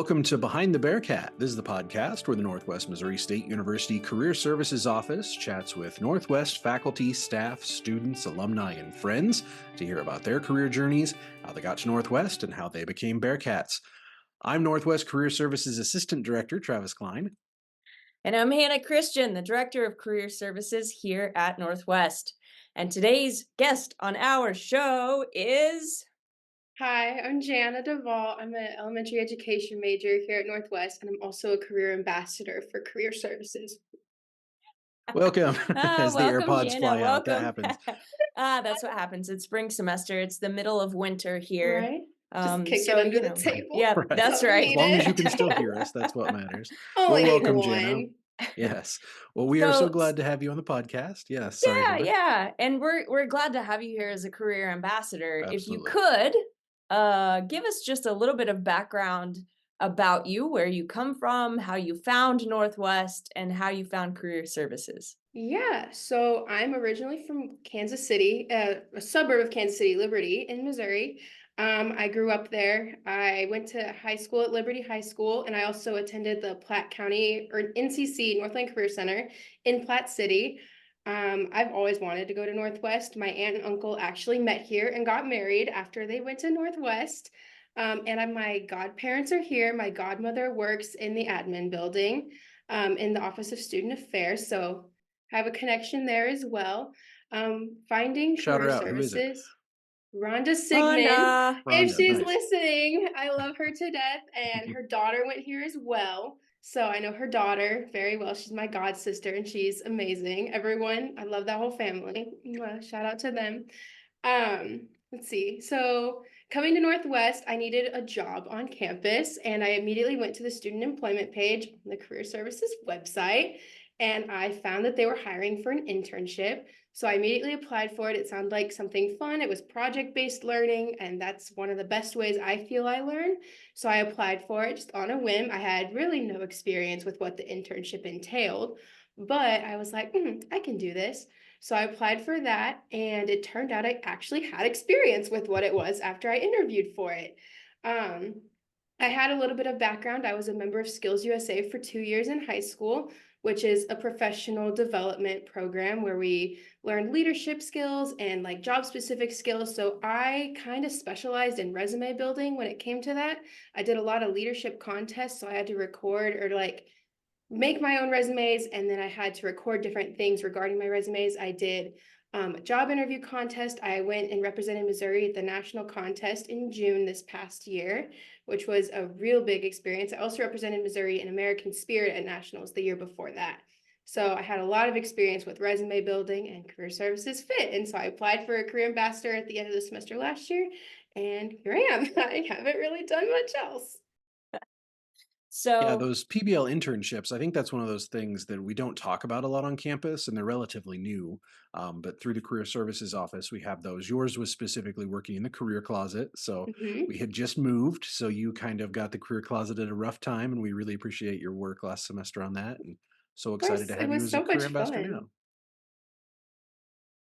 Welcome to Behind the Bearcat. This is the podcast where the Northwest Missouri State University Career Services Office chats with Northwest faculty, staff, students, alumni, and friends to hear about their career journeys, how they got to Northwest, and how they became Bearcats. I'm Northwest Career Services Assistant Director Travis Klein. And I'm Hannah Christian, the Director of Career Services here at Northwest. And today's guest on our show is... Hi, I'm Jana DeVaul. I'm an elementary education major here at Northwest, and I'm also a career ambassador for career services. Welcome. As the welcome, AirPods Jana. fly out, that Welcome. happens. That's what happens. It's spring semester. It's the middle of winter here. Right? Just kick so, it under the table. Yeah, Right. that's Don't right. As long as you need can it. still hear us, that's what matters. Only welcome, one. Jana. Yes. Well, we are so So- glad to have you on the podcast. Yes. Sorry. Heather. Yeah. And we're glad to have you here as a career ambassador. If you Absolutely. could, give us just a little bit of background about you, where you come from, how you found Northwest, and how you found career services. Yeah, so I'm originally from Kansas City, a suburb of Kansas City, Liberty in Missouri. I grew up there. I went to high school at Liberty High School, and I also attended the Platte County or NCC Northland Career Center in Platte City. I've always wanted to go to Northwest. My aunt and uncle actually met here and got married after they went to Northwest. My godparents are here. My godmother works in the admin building, in the Office of Student Affairs. So have a connection there as well. Finding Shout her career out. Who is it? services. Rhonda Sigmund. Rhonda. If Rhonda, she's nice. listening, I love her to death. And her daughter went here as well. So I know her daughter very well. She's my god sister and she's amazing. Everyone, I love that whole family. Shout out to them. Let's see. So coming to Northwest, I needed a job on campus, and I immediately went to the student employment page on the Career Services website, and I found that they were hiring for an internship. So I immediately applied for it. It sounded like something fun. It was project-based learning, and that's one of the best ways I feel I learn. So I applied for it just on a whim. I had really no experience with what the internship entailed, but I was like, I can do this. So I applied for that, and it turned out I actually had experience with what it was after I interviewed for it. I had a little bit of background. I was a member of Skills USA for 2 years in high school, which is a professional development program where we learn leadership skills and like job specific skills. So I kind of specialized in resume building when it came to that. I did a lot of leadership contests, so I had to record or like make my own resumes, and then I had to record different things regarding my resumes. I did a job interview contest. I went and represented Missouri at the national contest in June this past year, which was a real big experience. I also represented Missouri in American Spirit at nationals the year before that. So I had a lot of experience with resume building and career services fit. And so I applied for a career ambassador at the end of the semester last year, and here I am. I haven't really done much else. So Yeah, those PBL internships, I think that's one of those things that we don't talk about a lot on campus, and they're relatively new. But through the Career Services Office, we have those. Yours was specifically working in the career closet. So Mhm. we had just moved. So you kind of got the career closet at a rough time, and we really appreciate your work last semester on that. And so excited to It have you was as a so career much ambassador fun. now.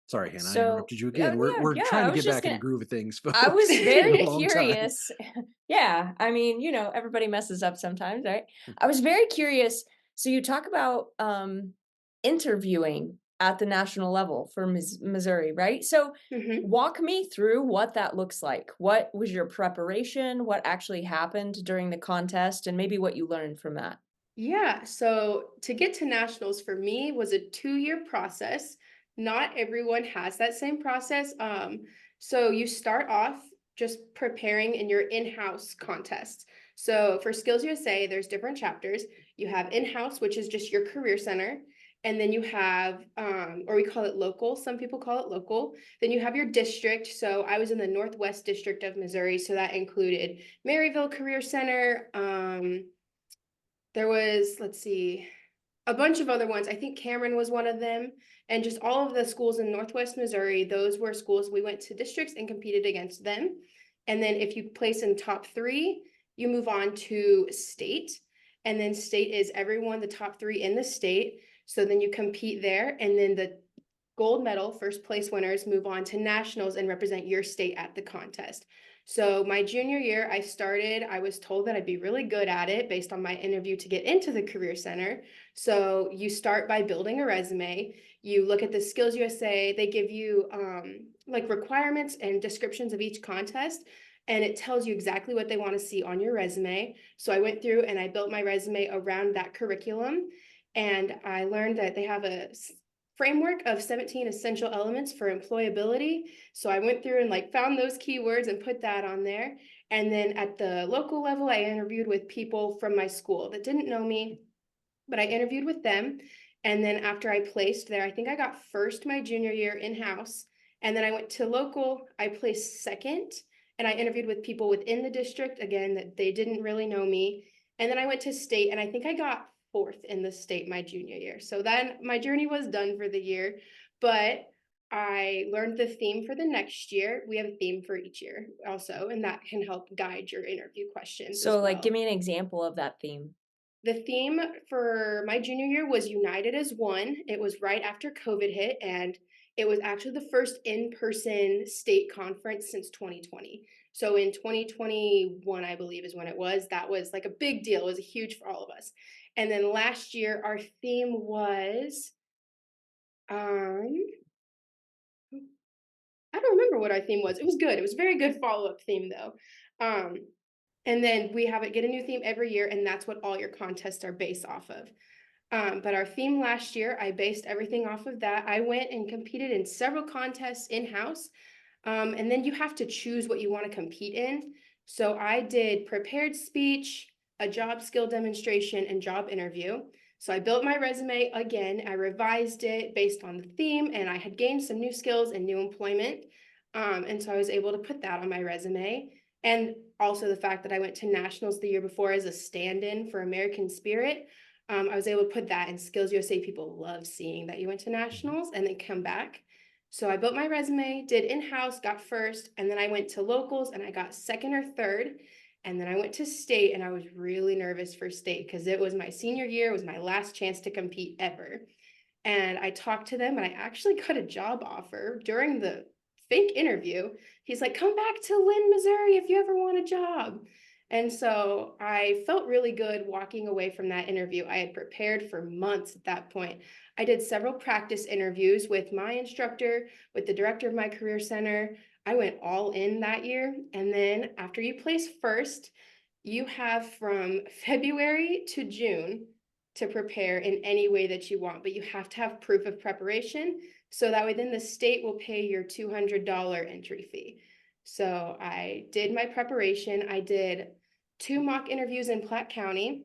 Sorry, Hannah, I So interrupted you yeah, again. We're trying I to was get just back in gonna the groove of things, I folks. was It's been a very long time. curious. Yeah, I mean, everybody messes up sometimes, right? I was very curious. So you talk about interviewing at the national level for Missouri, right? So Mhm. walk me through what that looks like. What was your preparation? What actually happened during the contest, and maybe what you learned from that? Yeah, so to get to nationals for me was a 2-year process. Not everyone has that same process. So you start off just preparing in your in-house contests. So for Skills USA, there's different chapters. You have in-house, which is just your career center. And then you have, or we call it local. Some people call it local. Then you have your district. So I was in the Northwest District of Missouri. So that included Maryville Career Center, there was, let's see, a bunch of other ones. I think Cameron was one of them. And just all of the schools in Northwest Missouri, those were schools we went to districts and competed against them. And then if you place in top 3, you move on to state. And then state is everyone, the top 3 in the state. So then you compete there. And then the gold medal, first place winners move on to nationals and represent your state at the contest. So my junior year, I was told that I'd be really good at it based on my interview to get into the Career Center. So you start by building a resume. You look at the Skills USA, they give you like requirements and descriptions of each contest, and it tells you exactly what they want to see on your resume. So I went through and I built my resume around that curriculum, and I learned that they have a framework of 17 essential elements for employability. So I went through and like found those keywords and put that on there. And then at the local level, I interviewed with people from my school that didn't know me, but I interviewed with them. And then after I placed there, I think I got first my junior year in-house. And then I went to local, I placed second. And I interviewed with people within the district, again, that they didn't really know me. And then I went to state, and I think I got fourth in the state my junior year. So then my journey was done for the year. But I learned the theme for the next year. We have a theme for each year also, and that can help guide your interview questions as So, like, give well. me an example of that theme. The theme for my junior year was United as One. It was right after COVID hit, and it was actually the first in-person state conference since 2020. So in 2021, I believe is when it was. That was like a big deal. It was huge for all of us. And then last year, our theme was, um, I don't remember what our theme was. It was good. It was a very good follow-up theme though. Um, and then we have it get a new theme every year, and that's what all your contests are based off of. But our theme last year, I based everything off of that. I went and competed in several contests in-house. And then you have to choose what you want to compete in. So I did prepared speech, a job skill demonstration, and job interview. So I built my resume again. I revised it based on the theme, and I had gained some new skills and new employment. And so I was able to put that on my resume. And also the fact that I went to nationals the year before as a stand-in for American Spirit. I was able to put that in Skills USA. People love seeing that you went to Mhm. nationals and then come back. So I built my resume, did in-house, got first, and then I went to locals and I got second or third. And then I went to state, and I was really nervous for state because it was my senior year, it was my last chance to compete ever. And I talked to them, and I actually got a job offer during the fake interview. He's like, come back to Lynn, Missouri if you ever want a job. And so I felt really good walking away from that interview. I had prepared for months at that point. I did several practice interviews with my instructor, with the director of my career center. I went all in that year. And then after you place first, you have from February to June to prepare in any way that you want, but you have to have proof of preparation so that way then the state will pay your $200 entry fee. So I did my preparation. I did 2 mock interviews in Platte County,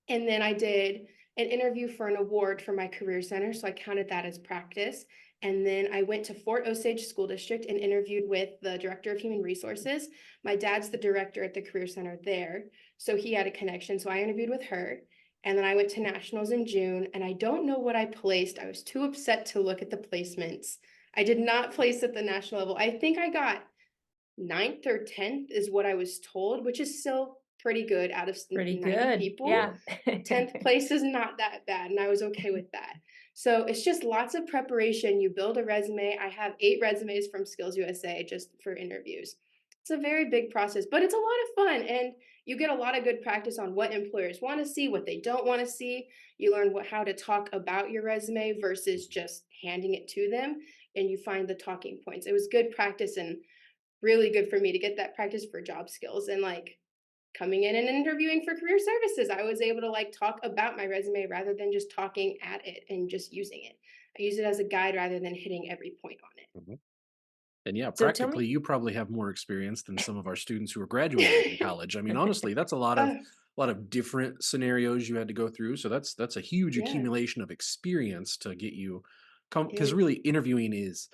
and then I did an interview for an award for my career center. So I counted that as practice. And then I went to Fort Osage School District and interviewed with the director of human resources. My dad's the director at the career center there. So he had a connection. So I interviewed with her. And then I went to nationals in June, and I don't know what I placed. I was too upset to look at the placements. I did not place at the national level. I think I got ninth or 10th is what I was told, which is still pretty good out of Pretty 90 good. people. Yeah. 10th place is not that bad, and I was okay with that. So it's just lots of preparation. You build a resume. I have 8 resumes from Skills USA just for interviews. It's a very big process, but it's a lot of fun, and you get a lot of good practice on what employers want to see, what they don't want to see. You learn how to talk about your resume versus just handing it to them, and you find the talking points. It was good practice and really good for me to get that practice for job skills. And like coming in and interviewing for career services, I was able to like talk about my resume rather than just talking at it and just using it. I use it as a guide rather than hitting every point on it. Mhm. And yeah, So tell practically, me. you probably have more experience than some of our students who are graduating from college. I mean, honestly, that's uh, a lot of different scenarios you had to go through. So that's a huge yeah, accumulation of experience to get you it because is. really interviewing is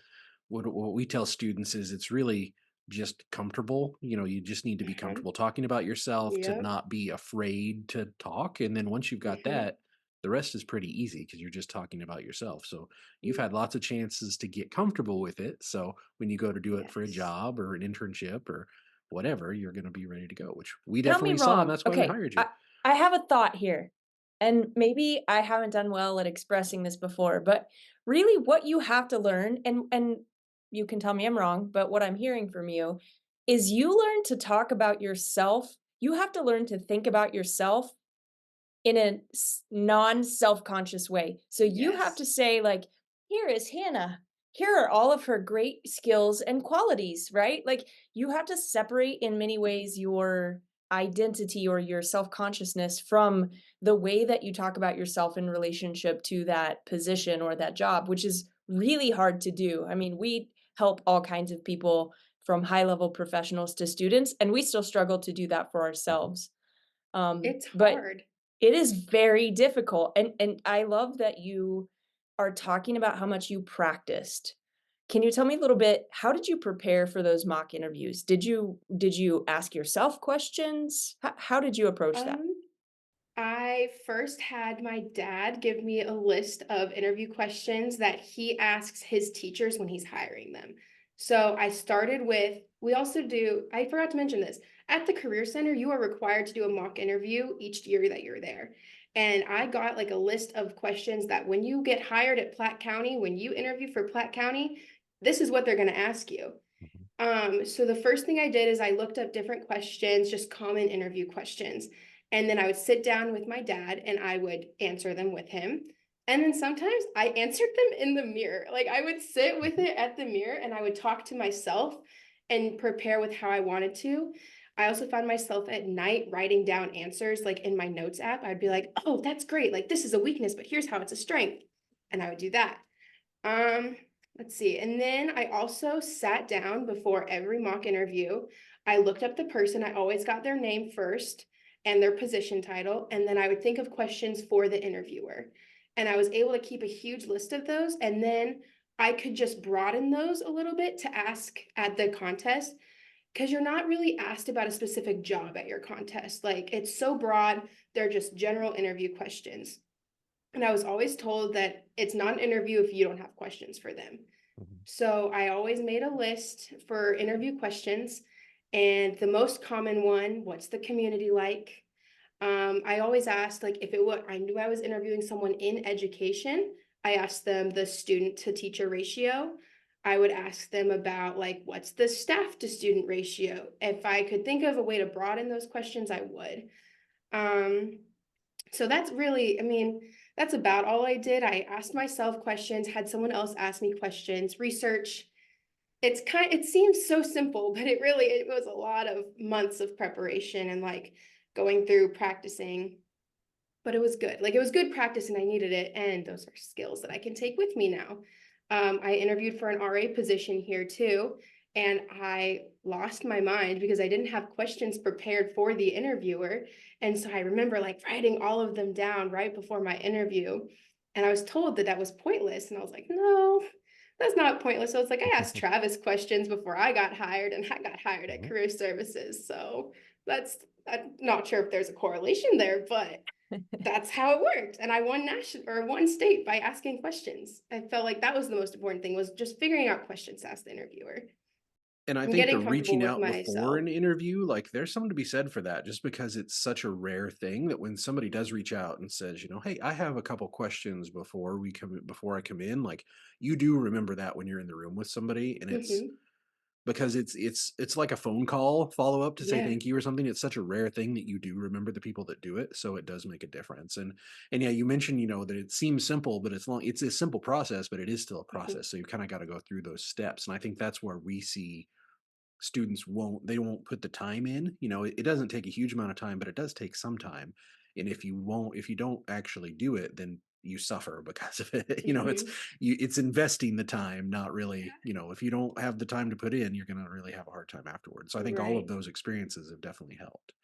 what we tell students is it's really just comfortable. You know, you just need to be Uh-huh. comfortable talking about yourself, to Yep. not be afraid to talk. And then once you've got Uh-huh. that, the rest is pretty easy because you're just talking about yourself. So you've Mm, had lots of chances to get comfortable with it. So when you go to do it for a yes. job or an internship or whatever, you're going to be ready to go, which we Tell me definitely saw. And wrong. that's why we Okay. hired you. I have a thought here. And maybe I haven't done well at expressing this before, but really what you have to learn, and you can tell me I'm wrong, but what I'm hearing from you is you learn to talk about yourself. You have to learn to think about yourself in a non-self-conscious way. So you have Yes. to say like, "Here is Hannah. Here are all of her great skills and qualities," right? Like you have to separate in many ways your identity or your self-consciousness from the way that you talk about yourself in relationship to that position or that job, which is really hard to do. I mean, we help all kinds of people from high-level professionals to students, and we still struggle to do that for Mhm. ourselves. It's But hard. it is very difficult, and I love that you are talking about how much you practiced. Can you tell me a little bit, how did you prepare for those mock interviews? Did you ask yourself questions? How did you approach that? Um, I first had my dad give me a list of interview questions that he asks his teachers when he's hiring them. So I started with, we also do, I forgot to mention this, at the Career Center, you are required to do a mock interview each year that you're there. And I got like a list of questions that when you get hired at Platte County, when you interview for Platte County, this is what they're going to ask you. Mhm. So the first thing I did is I looked up different questions, just common interview questions. And then I would sit down with my dad and I would answer them with him. And then sometimes I answered them in the mirror. Like I would sit with Mhm. it at the mirror and I would talk to myself and prepare with how I wanted to. I also found myself at night writing down answers like in my notes app. I'd be like, oh, that's great. Like this is a weakness, but here's how it's a strength. And I would do that. Um, let's see. And then I also sat down before every mock interview. I looked up the person. I always got their name first and their position title. And then I would think of questions for the interviewer. And I was able to keep a huge list of those. And then I could just broaden those a little bit to ask at the contest because you're not really asked about a specific job at your contest. Like it's so broad, they're just general interview questions. And I was always told that it's not an interview if you don't have questions for them. Mhm. So I always made a list for interview questions. And the most common one, what's the community like? I always asked, like, if it were, I knew I was interviewing someone in education, I asked them the student to teacher ratio. I would ask them about, like, what's the staff to student ratio? If I could think of a way to broaden those questions, I would. Um, so that's really, I mean, that's about all I did. I asked myself questions, had someone else ask me questions, research. It seems so simple, but it was a lot of months of preparation and like going through practicing. But it was good. Like it was good practice and I needed it. And those are skills that I can take with me now. I interviewed for an RA position here too. And I lost my mind because I didn't have questions prepared for the interviewer. And so I remember like writing all of them down right before my interview. And I was told that that was pointless. And I was like, no, that's not pointless. So it's like I asked Travis questions before I got hired and I got hired at Mhm. Career Services. So that's, I'm not sure if there's a correlation there, but that's how it worked. And I won national or won state by asking questions. I felt like that was the most important thing was just figuring out questions to ask the interviewer And I and think the getting comfortable reaching with out before myself. an interview, like there's something to be said for that, just because it's such a rare thing that when somebody does reach out and says, hey, I have a couple questions before I come in, like you do remember that when you're in the room with somebody, and it's Hmm. because it's like a phone call follow up to say Yeah. thank you or something. It's such a rare thing that you do remember the people that do it, so it does make a difference. And yeah, you mentioned that it seems simple, but it's a simple process, but it is still a Hmm. process. So you kind of got to go through those steps, and I think that's where we see students won't put the time in. It doesn't take a huge amount of time, but it does take some time. And if you don't actually do it, then you suffer because of it. It's Hmm. it's investing the time, not really. If you don't have the time to put in, you're going to really have a hard time afterwards. So I think all of Right. those experiences have definitely helped. So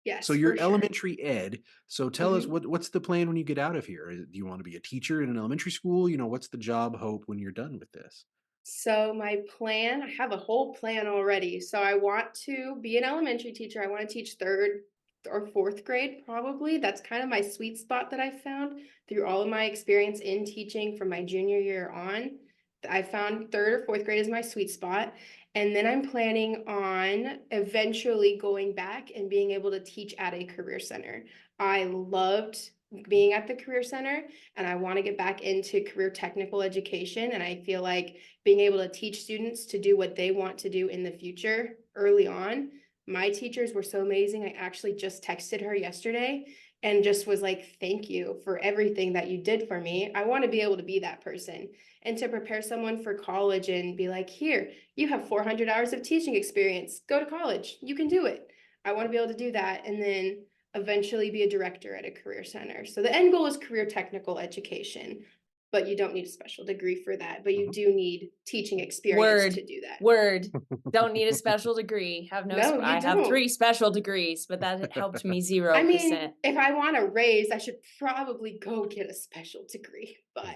Yes, you're for sure. elementary ed. So tell us Hmm. what's the plan when you get out of here? Do you want to be a teacher in an elementary school? What's the job hope when you're done with this? So my plan, I have a whole plan already. So I want to be an elementary teacher. I want to teach third or fourth grade, probably. That's kind of my sweet spot that I found through all of my experience in teaching from my junior year on. I found third or fourth grade is my sweet spot. And then I'm planning on eventually going back and being able to teach at a career center. I loved being at the Career Center, and I want to get back into career technical education. And I feel like being able to teach students to do what they want to do in the future early on. My teachers were so amazing. I actually just texted her yesterday and just was like, thank you for everything that you did for me. I want to be able to be that person and to prepare someone for college and be like, here, you have 400 hours of teaching experience. Go to college. You can do it. I want to be able to do that. And then eventually be a director at a career center. So the end goal is career technical education, but you don't need a special degree for that. But you do need teaching experience to do that. Word. Don't need a special degree. Have no, No, you I have don't. 3 special degrees, but that helped me I 0%. mean, if I want a raise, I should probably go get a special degree. But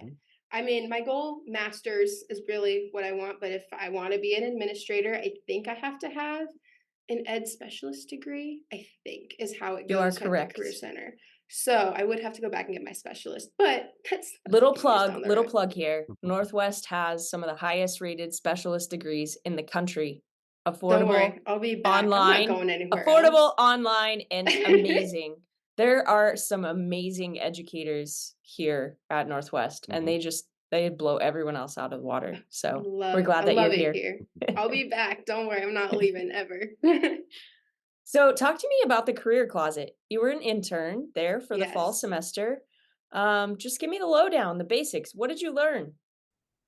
I mean, my goal, master's, is really what I want. But if I want to be an administrator, I think I have to have an ed specialist degree, I think, is how it You are goes at the correct. Career Center. So I would have to go back and get my specialist, but that's a Little few years down plug, the little road. plug here. Northwest has some of the highest rated specialist degrees in the country. Don't Affordable, worry, I'll be back. I'm not online, going anywhere affordable, else. online, and amazing. There are some amazing educators here at Northwest, and they blow everyone else out of the water. So we're glad I that you're love it here. here. I'll be back. Don't worry, I'm not leaving ever. So talk to me about the career closet. You were an intern there for the fall Yes. semester. Just give me the lowdown, the basics. What did you learn?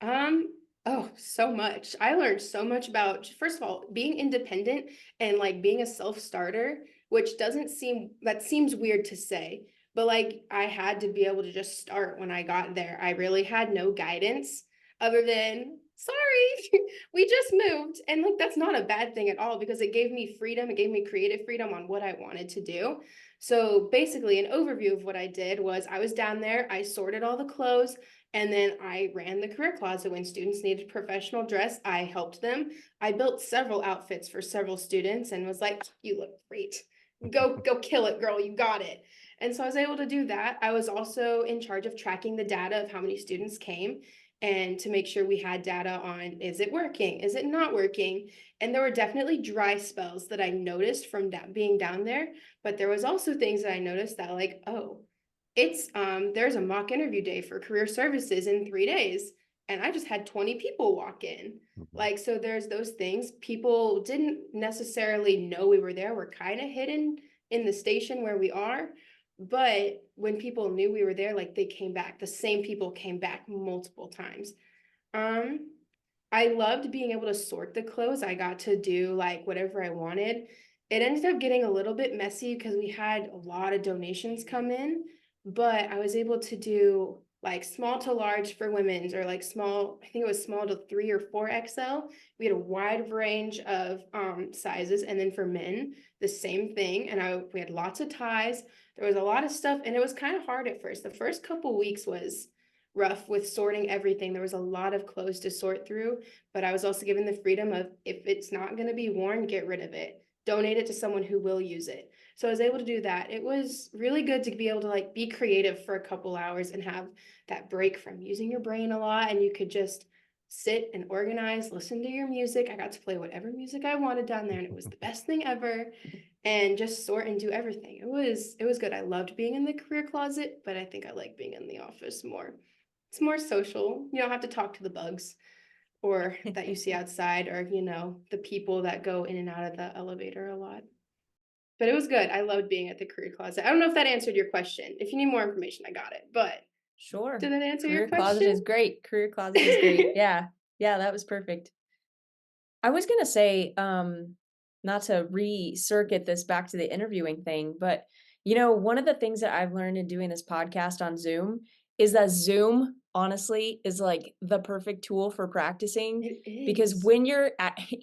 Oh, so much. I learned so much about, first of all, being independent and like being a self-starter, which that seems weird to say, but like I had to be able to just start when I got there. I really had no guidance other than, sorry, we just moved. And like that's not a bad thing at all because it gave me freedom. It gave me creative freedom on what I wanted to do. So basically, an overview of what I did was I was down there, I sorted all the clothes. And then I ran the career closet when students needed professional dress. I helped them. I built several outfits for several students and was like, you look great. Go kill it, girl. You got it. And so I was able to do that. I was also in charge of tracking the data of how many students came and to make sure we had data on, is it working? Is it not working? And there were definitely dry spells that I noticed from being down there. But there was also things that I noticed that like, oh, it's there's a mock interview day for career services in 3 days and I just had 20 people walk in. Like, so there's those things. People didn't necessarily know we were there. We're kind of hidden in the station where we are, but when people knew we were there, like they came back. The same people came back multiple times. um I loved being able to sort the clothes. I got to do like whatever I wanted. It ended up getting a little bit messy because we had a lot of donations come in, but I was able to do like small to large for women's or like small, I think it was small to 3 or 4XL. We had a wide range of sizes. And then for men, the same thing. And we had lots of ties. There was a lot of stuff and it was kind of hard at first. The first couple weeks was rough with sorting everything. There was a lot of clothes to sort through, but I was also given the freedom of if it's not going to be worn, get rid of it. Donate it to someone who will use it. So I was able to do that. It was really good to be able to like be creative for a couple hours and have that break from using your brain a lot. And you could just sit and organize, listen to your music. I got to play whatever music I wanted down there, and it was the best thing ever. And just sort and do everything. It was good. I loved being in the career closet, but I think I like being in the office more. It's more social. You don't have to talk to the bugs or that you see outside or, the people that go in and out of the elevator a lot. But it was good. I loved being at the career closet. I don't know if that answered your question. If you need more information, I got it. But Sure. did that answer Career your question? closet is great. Career closet is great. Yeah. Yeah, that was perfect. I was gonna say, not to recircuit this back to the interviewing thing, but one of the things that I've learned in doing this podcast on Zoom is that Zoom, honestly, is like the perfect tool for practicing because is. when you're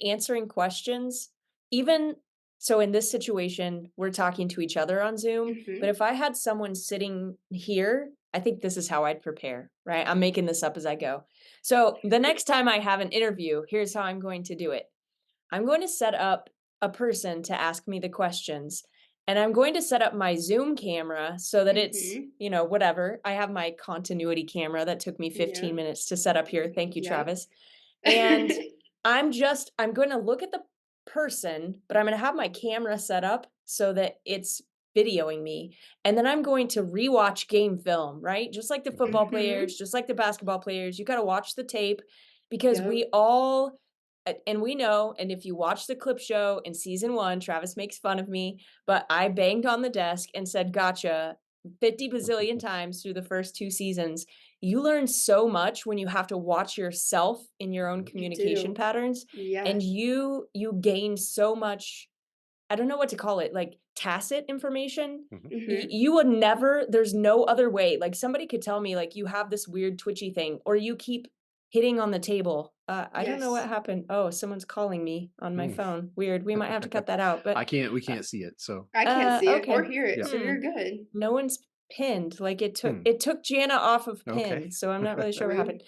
answering questions, even so in this situation, we're talking to each other on Zoom, but if I had someone sitting here, I think this is how I'd prepare, right? I'm making this up as I go. So the next time I have an interview, here's how I'm going to do it. I'm going to set up a person to ask me the questions, and I'm going to set up my Zoom camera so that it's, whatever. I have my continuity camera that took me 15 minutes to set up here. Thank you, Travis. And I'm going to look at the person, but I'm going to have my camera set up so that it's videoing me, and then I'm going to rewatch game film, right? Just like the football Mhm. players, just like the basketball players, you got to watch the tape because Yep. we all and we know, and if you watch the clip show in season 1, Travis makes fun of me, but I banged on the desk and said gotcha 50 bazillion times through the first 2 seasons. You learn so much when you have to watch yourself in your own You communication do. patterns, and Yes. you gain so much, I don't know what to call it, like tacit information. Mhm. Mhm. You would never, there's no other way. Like somebody could tell me, like, you have this weird twitchy thing, or you keep hitting on the table. I don't know what Yes. happened. Oh, someone's calling me on my Mm. phone. Weird. We might have to cut that out. But We uh, can't see it. So, I can't see it or okay. hear it, yeah. so Hmm. you're good. No one's pinned. Like Hmm. it took Jana off of Okay. pin, so I'm not really sure what Rude. happened.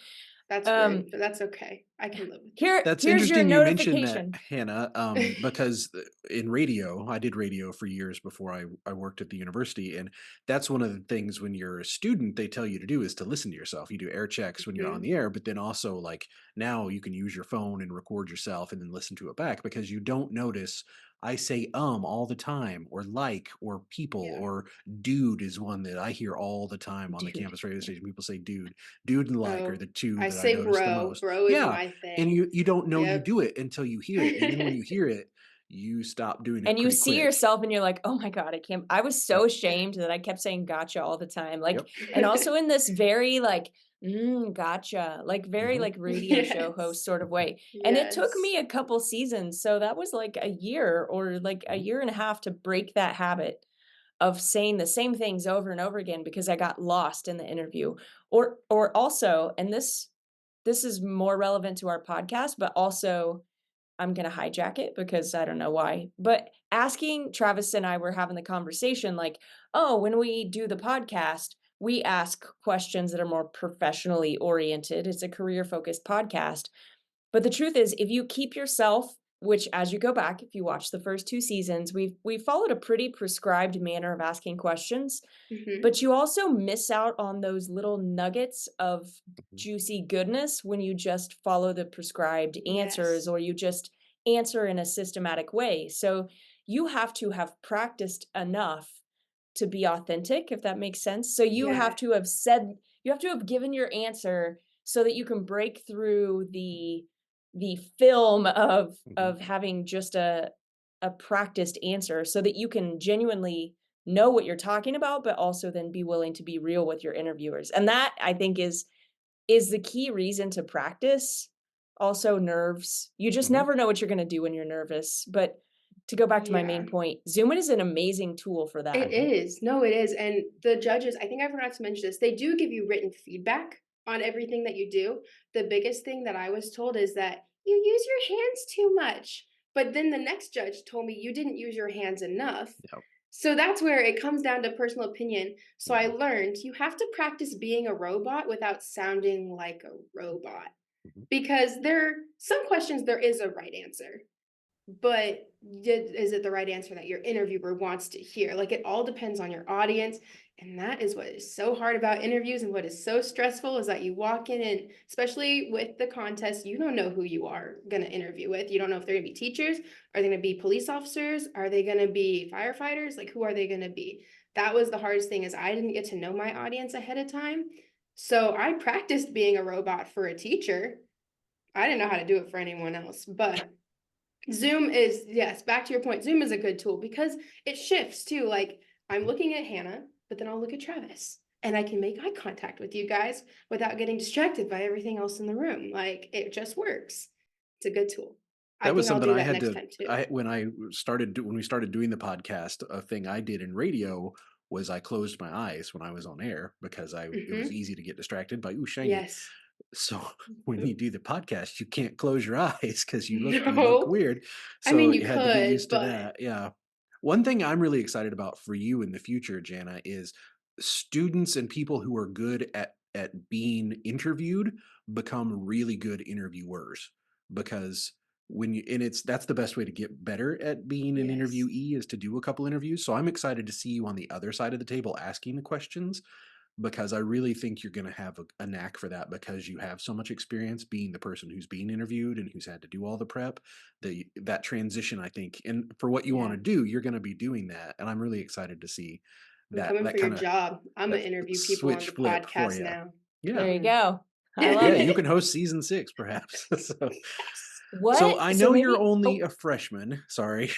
That's rude, Um, but that's okay. I can live with That's here's your interesting you mentioned that, notification. Hannah, it. because in radio, I did radio for years before I worked at the university. And that's one of the things when you're a student, they tell you to do is to listen to yourself. You do air checks when you're on Mhm. the air, but then also like now you can use your phone and record yourself and then listen to it back because you don't notice. I say all the time, or like, or people, Yeah. or dude is one that I hear all the time on the Dude. campus radio station. People say dude and like are Oh, the two I that I say notice the bro. most. Bro is Yeah, my and thing. you don't know you Yep. do it until you hear it, and then when you hear it, you stop doing it And you pretty see quick. yourself and you're like, "Oh my god, I can't." I was so Yep, ashamed that I kept saying gotcha all the time. Like, yep, and also in this very like, gotcha, like very mhm, like radio show Yes. host sort of way. And it took Yes. me a couple seasons. So that was like a year or like a mhm, year and a half to break that habit of saying the same things over and over again because I got lost in the interview. Or also, and this is more relevant to our podcast, but also I'm gonna hijack it because I don't know why. But asking Travis and I were having the conversation like, oh, when we do the podcast, we ask questions that are more professionally oriented. It's a career focused podcast. But the truth is, if you keep yourself, which as you go back, if you watch the first 2 seasons, we followed a pretty prescribed manner of asking questions, Mhm. but you also miss out on those little nuggets of mhm, juicy goodness when you just follow the prescribed answers Yes. or you just answer in a systematic way. So you have to have practiced enough to be authentic, if that makes sense. So you have Yeah. to have said, you have to have given your answer so that you can break through the film mhm. of having just a practiced answer so that you can genuinely know what you're talking about, but also then be willing to be real with your interviewers. And that I think is the key reason to practice. Also nerves. You just Mhm. never know what you're going to do when you're nervous. But to go back to my Yeah. main point, Zoom is an amazing tool for that. It Mhm. is. No, it is. And the judges, I think I forgot to mention this, they do give you written feedback on everything that you do. The biggest thing that I was told is that you use your hands too much. But then the next judge told me you didn't use your hands enough. Yep. So that's where it comes down to personal opinion. So I Mhm. learned you have to practice being a robot without sounding like a robot. Mhm. Because some questions there is a right answer. But is it the right answer that your interviewer wants to hear? Like it all depends on your audience. And that is what is so hard about interviews and what is so stressful is that you walk in and especially with the contest, you don't know who you are going to interview with. You don't know if they're going to be teachers, are they going to be police officers, are they going to be firefighters? Like who are they going to be? That was the hardest thing is I didn't get to know my audience ahead of time. So I practiced being a robot for a teacher. I didn't know how to do it for anyone else, but Zoom is, yes, back to your point. Zoom is a good tool because it shifts too. Like I'm looking at Hannah, but then I'll look at Travis and I can make eye contact with you guys without getting distracted by everything else in the room. Like it just works. It's a good tool. I That was think I'll something do I that had next to time too. I when we started when we started doing the podcast, a thing I did in radio was I closed my eyes when I was on air because I it was Hmm. easy to get distracted by, "Ooh, shiny." Yes. So when you do the podcast, you can't close your eyes because you look No. weird. I mean, So you you had to get could, used to but that. Yeah. One thing I'm really excited about for you in the future, Jana, is students and people who are good at being interviewed become really good interviewers because when you and it's that's the best way to get better at being an yes. interviewee is to do a couple interviews. So I'm excited to see you on the other side of the table asking the questions because I really think you're going to have a knack for that because you have so much experience being the person who's being interviewed and who's had to do all the prep. That transition, I think, and for what you want Yeah. to do, you're going to be doing that, and I'm really excited to see I'm that coming for that your kind of job. I'm that gonna interview people on switch the flip for podcast you. now. Yeah, There you Mhm. go. I love yeah, you it. can host season 6 perhaps. Yes. So What? I So know you're maybe only oh, a freshman. Sorry.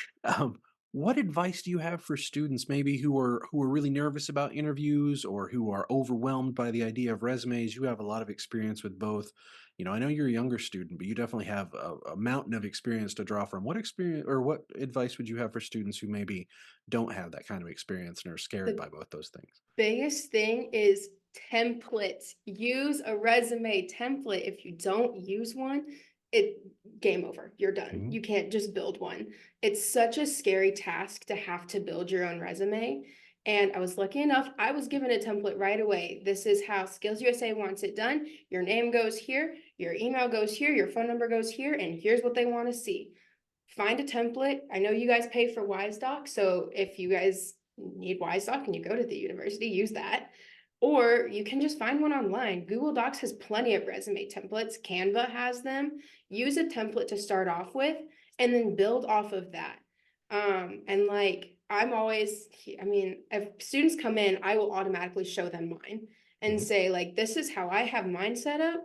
What advice do you have for students maybe who are really nervous about interviews or who are overwhelmed by the idea of resumes? You have a lot of experience with both. I know you're a younger student, but you definitely have a mountain of experience to draw from. What experience or what advice would you have for students who maybe don't have that kind of experience and are scared The by both those things? biggest thing is templates. Use a resume template. If you don't use one, it game over. You're done. Mhm. You can't just build one. It's such a scary task to have to build your own resume. And I was lucky enough, I was given a template right away. This is how Skills USA wants it done. Your name goes here, your email goes here, your phone number goes here, and here's what they want to see. Find a template. I know you guys pay for WiseDoc, so if you guys need WiseDoc and you go to the university, use that. Or you can just find one online. Google Docs has plenty of resume templates. Canva has them. Use a template to start off with and then build off of that. And like I'm always, I mean, if students come in, I will automatically show them mine and Mhm. say, like, this is how I have mine set up.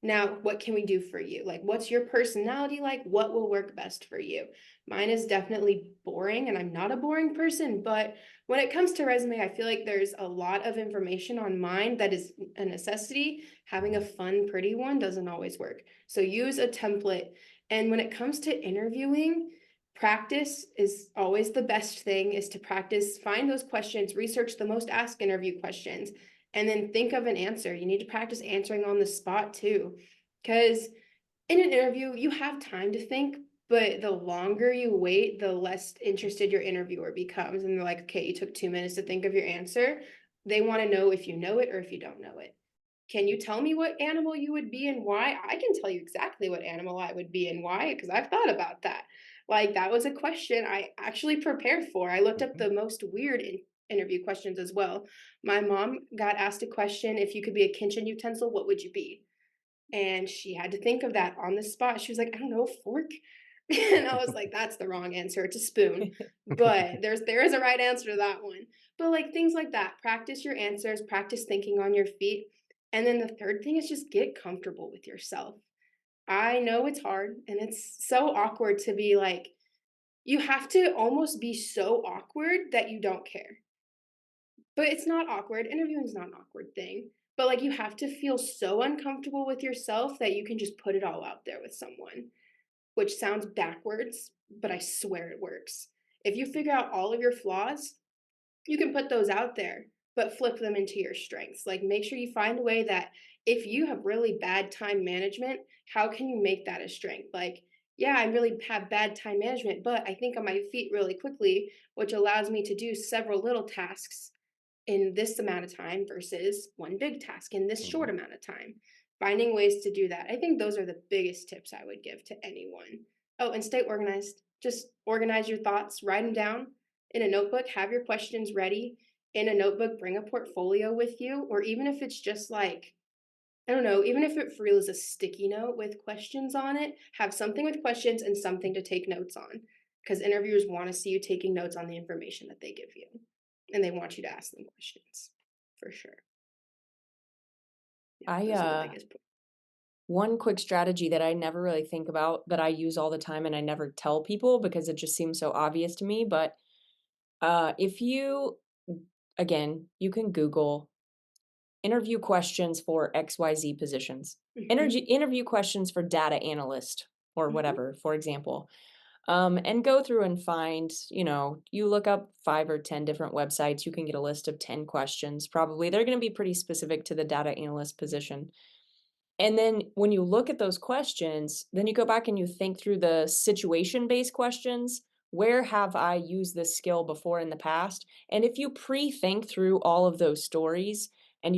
Now, what can we do for you? Like, what's your personality like? What will work best for you? Mine is definitely boring, and I'm not a boring person, but when it comes to resume, I feel like there's a lot of information on mine that is a necessity. Having a Mhm. fun, pretty one doesn't always work. So use a template. And when it comes to interviewing, practice is always the best thing is to practice, find those questions, research the most asked interview questions, and then think of an answer. You need to practice answering on the spot too. Because in an interview, you have time to think, but the longer you wait, the less interested your interviewer becomes. And they're like, okay, you took 2 minutes to think of your answer. They want to know if you know it or if you don't know it. Can you tell me what animal you would be and why? I can tell you exactly what animal I would be and why because I've thought about that. Like, that was a question I actually prepared for. I looked up Mhm. the most weird interview questions as well. My mom got asked a question, if you could be a kitchen utensil, what would you be? And she had to think of that on the spot. She was like, I don't know, fork. And I was like, that's the wrong answer. It's a spoon. But there is a right answer to that one. But like things like that, practice your answers, practice thinking on your feet. And then the third thing is just get comfortable with yourself. I know it's hard and it's so awkward to be like, you have to almost be so awkward that you don't care. But it's not awkward. Interviewing's not an awkward thing. But like you have to feel so uncomfortable with yourself that you can just put it all out there with someone, which sounds backwards, but I swear it works. If you figure out all of your flaws, you can put those out there, but flip them into your strengths. Like make sure you find a way that if you have really bad time management, how can you make that a strength? Like, yeah, I really have bad time management, but I think on my feet really quickly, which allows me to do several little tasks in this amount of time versus one big task in this short Mhm. amount of time. Finding ways to do that. I think those are the biggest tips I would give to anyone. Oh, and stay organized. Just organize your thoughts, write them down in a notebook, have your questions ready in a notebook, bring a portfolio with you, or even if it's just like, I don't know, even if it for real is a sticky note with questions on it, have something with questions and something to take notes on. Because interviewers want to see you taking notes on the information that they give you. And they want you to ask them questions. For sure. Yeah, I those are the biggest points. one quick strategy that I never really think about that I use all the time and I never tell people because it just seems so obvious to me, but if you again, you can Google interview questions for XYZ positions. Mm-hmm. Interview questions for data analyst or Mm-hmm. whatever, for example. And go through and find, you look up 5 or 10 different websites, you can get a list of 10 questions. Probably they're going to be pretty specific to the data analyst position. And then when you look at those questions, then you go back and you think through the situation-based questions. Where have I used this skill before in the past? And if you pre-think through all of those stories and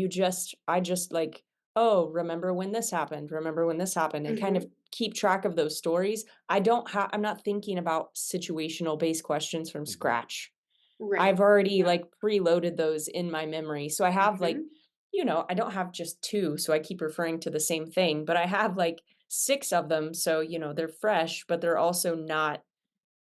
I just like, oh, remember when this happened? Remember when this happened? And kind of Mm-hmm. keep track of those stories. I'm not thinking about situational based questions from Mhm. scratch. Right. I've already Yeah. like preloaded those in my memory. So I have like Mm-hmm. I don't have just 2, so I keep referring to the same thing, but I have like 6 of them, so, they're fresh, but they're also not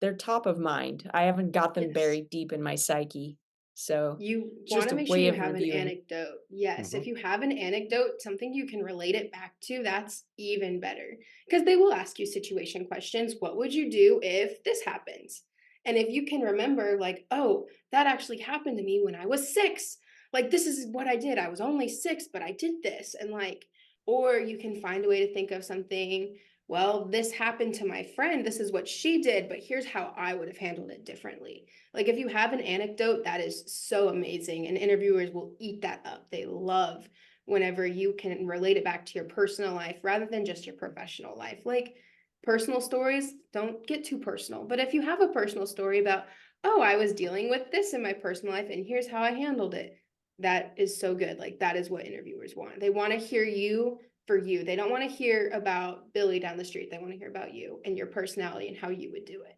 they're top of mind. I haven't got them Yes. buried deep in my psyche. So, You it's want just to a make sure way you of have an reviewing. anecdote. Yes, Hmm. if you have an anecdote, something you can relate it back to, that's even better. Because they will ask you situation questions. What would you do if this happens? And if you can remember, like, oh, that actually happened to me when I was 6. Like, this is what I did. I was only 6, but I did this. And like, or you can find a way to think of something. Well, this happened to my friend. This is what she did, but here's how I would have handled it differently. Like if you have an anecdote, that is so amazing, and interviewers will eat that up. They love whenever you can relate it back to your personal life rather than just your professional life. Like personal stories don't get too personal, but if you have a personal story about, oh, I was dealing with this in my personal life and here's how I handled it, that is so good. Like that is what interviewers want. They want to hear you for you. They don't want to hear about Billy down the street. They want to hear about you and your personality and how you would do it.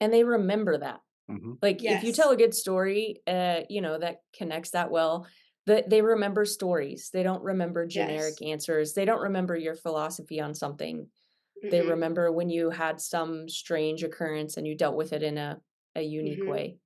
And they remember that. Hmm. Like, if you tell Yes. a good story, that connects that well, that they remember stories. They don't remember generic Yes. answers. They don't remember your philosophy on something. They Mm-mm. remember when you had some strange occurrence and you dealt with it in a unique Mhm. way.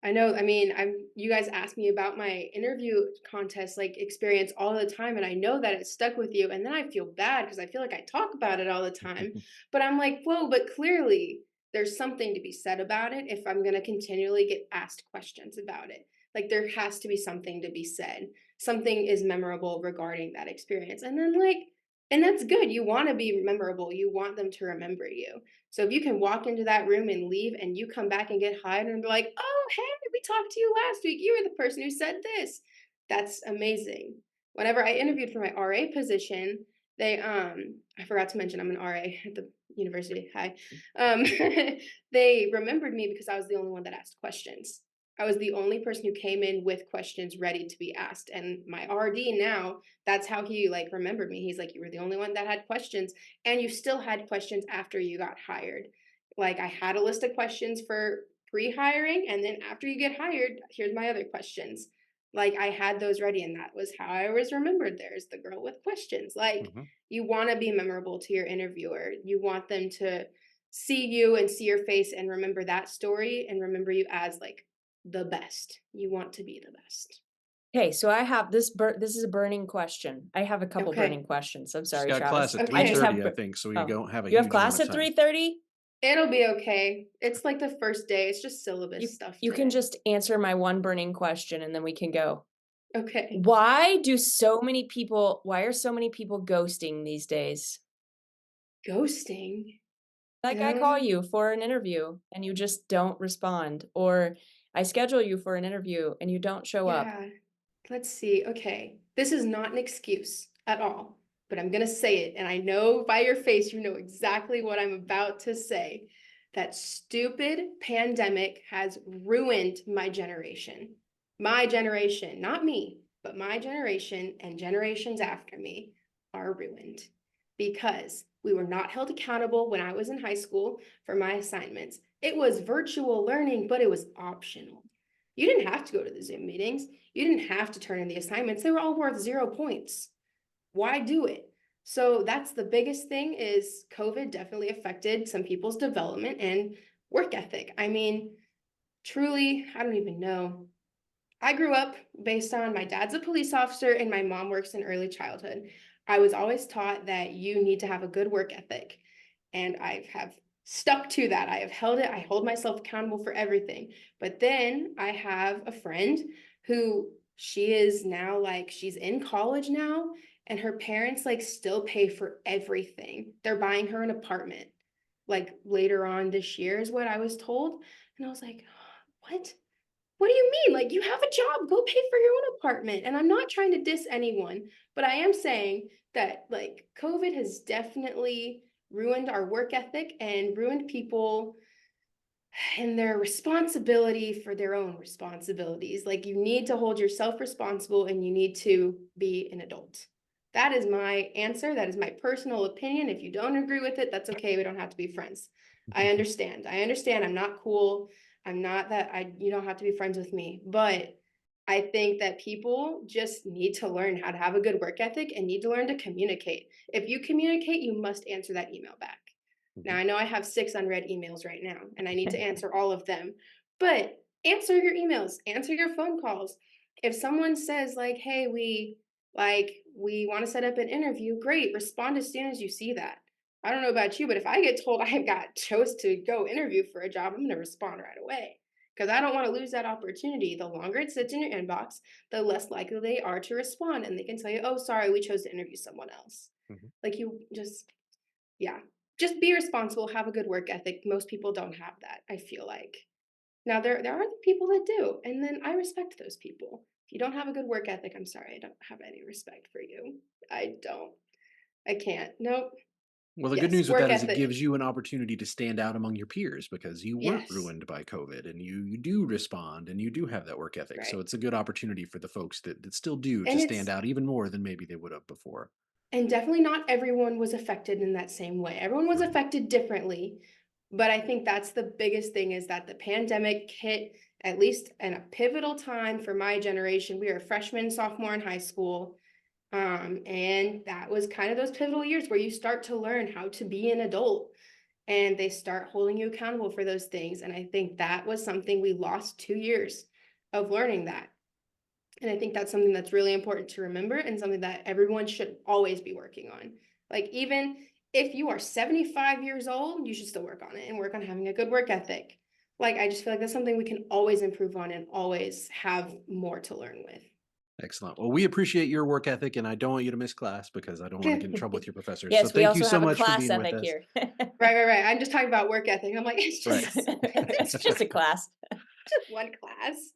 I know, I mean, you guys ask me about my interview contest, like, experience all the time, and I know that it stuck with you, and then I feel bad because I feel like I talk about it all the time, but I'm like, "Whoa, but clearly there's something to be said about it if I'm gonna continually get asked questions about it." Like, there has to be something to be said. Something is memorable regarding that experience, and then, like and that's good, you wanna be memorable, you want them to remember you. So if you can walk into that room and leave and you come back and get hired and be like, "Oh, hey, we talked to you last week. You were the person who said this." That's amazing. Whenever I interviewed for my RA position, they I forgot to mention I'm an RA at the university. Hi. Um they remembered me because I was the only one that asked questions. I was the only person who came in with questions ready to be asked. And my RD now, that's how he like remembered me. He's like, "You were the only one that had questions and you still had questions after you got hired." Like I had a list of questions for pre-hiring, and then after you get hired, here's my other questions. Like I had those ready, and that was how I was remembered. There's the girl with questions. Like Hmm. you want to be memorable to your interviewer. You want them to see you and see your face and remember that story and remember you as like the best. You want to be the best. Okay, so I have this is a burning question. I have a couple burning Okay. questions. I'm She's sorry, got class Travis. at I three just Okay. have thirty, I think, so we oh, don't have a you have huge amount class of at time. 3:30? It'll be okay. It's like the first day. It's just You syllabus stuff you can today. just answer my one burning question and then we can go. Okay. Why are so many people ghosting these days? Ghosting? Like I call Um, you for an interview and you just don't respond, or I schedule you for an interview and you don't show up. yeah. Let's see. Okay. This is not an excuse at all, but I'm going to say it. And I know by your face, you know exactly what I'm about to say. That stupid pandemic has ruined my generation. My generation, not me, but my generation and generations after me are ruined because we were not held accountable when I was in high school for my assignments. It was virtual learning, but it was optional. You didn't have to go to the Zoom meetings. You didn't have to turn in the assignments. They were all worth 0 points. Why do it? So that's the biggest thing is COVID definitely affected some people's development and work ethic. I mean, truly, I don't even know. I grew up based on my dad's a police officer and my mom works in early childhood. I was always taught that you need to have a good work ethic. And I have stuck to that. I have held it. I hold myself accountable for everything. But then I have a friend who she is now like she's in college now and her parents like still pay for everything. They're buying her an apartment like later on this year is what I was told. And I was like, what? What do you mean? Like, you have a job, go pay for your own apartment. And I'm not trying to diss anyone, but I am saying that, like, COVID has definitely ruined our work ethic and ruined people and their responsibility for their own responsibilities. Like, you need to hold yourself responsible and you need to be an adult. That is my answer. That is my personal opinion. If you don't agree with it, that's okay. We don't have to be friends. I understand. I understand. I'm not cool. I'm not that you don't have to be friends with me, but I think that people just need to learn how to have a good work ethic and need to learn to communicate. If you communicate, you must answer that email back. Now, Mhm. I know I have 6 unread emails right now, and I need to answer all of them, but answer your emails, answer your phone calls. If someone says like, "Hey, we want to set up an interview," great, respond as soon as you see that. I don't know about you, but if I get told I got chose to go interview for a job, I'm going to respond right away because I don't want to lose that opportunity. The longer it sits in your inbox, the less likely they are to respond, and they can tell you, "Oh, sorry, we chose to interview someone else." Mhm. Like you just yeah. Just be responsible, have a good work ethic. Most people don't have that, I feel like. Now there are the people that do, and then I respect those people. If you don't have a good work ethic, I'm sorry, I don't have any respect for you. I don't. I can't. Nope. Well, the good Yes, news with work that is it ethic. gives you an opportunity to stand out among your peers because you weren't Yes. ruined by COVID and you do respond and you do have that work ethic. So Right. it's a good opportunity for the folks that still do to And stand it's out even more than maybe they would have before. and definitely not everyone was affected in that same way. Everyone was Right. affected differently, but I think that's the biggest thing is that the pandemic hit at least in a pivotal time for my generation. We were freshmen, sophomore in high school. And that was kind of those pivotal years where you start to learn how to be an adult and they start holding you accountable for those things. And I think that was something we lost 2 years of learning that. And I think that's something that's really important to remember and something that everyone should always be working on. Like, even if you are 75 years old, you should still work on it and work on having a good work ethic. Like, I just feel like that's something we can always improve on and always have more to learn with. Excellent. Well, we appreciate your work ethic and I don't want you to miss class because I don't want to get in trouble with your professors. So Yes, we thank you also so have a much for class being with ethic us. here. Right. I'm just talking about work ethic. I'm like, Right. It's just a class. just one class.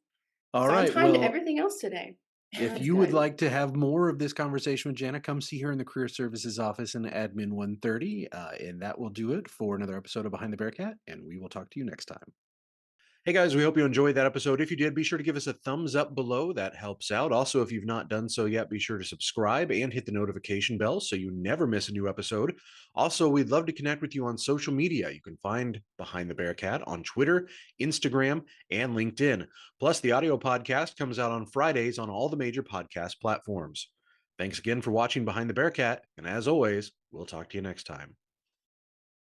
All So on right. time to Well, everything else today. So if that's you would good. like to have more of this conversation with Jana, come see her in the Career Services office in Admin 130. And that will do it for another episode of Behind the Bearcat. And we will talk to you next time. Hey guys, we hope you enjoyed that episode. If you did, be sure to give us a thumbs up below. That helps out. Also, if you've not done so yet, be sure to subscribe and hit the notification bell so you never miss a new episode. Also, we'd love to connect with you on social media. You can find Behind the Bearcat on Twitter, Instagram, and LinkedIn. Plus, the audio podcast comes out on Fridays on all the major podcast platforms. Thanks again for watching Behind the Bearcat, and as always, we'll talk to you next time.